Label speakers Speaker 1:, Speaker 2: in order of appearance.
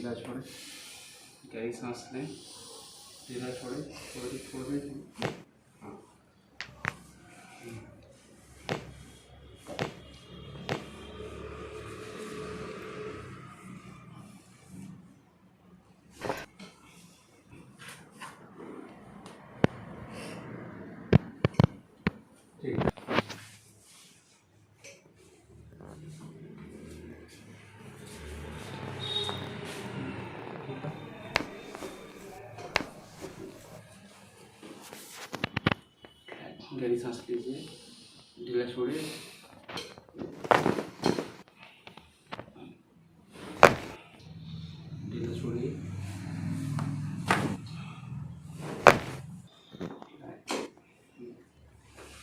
Speaker 1: ढीला छोड़े, गहरी सांस लें, ढीला छोड़े, थोड़ी छोड़ दें। हाँ, ठीक है। गहरी सांस लीजिए, ढीला छोड़िए।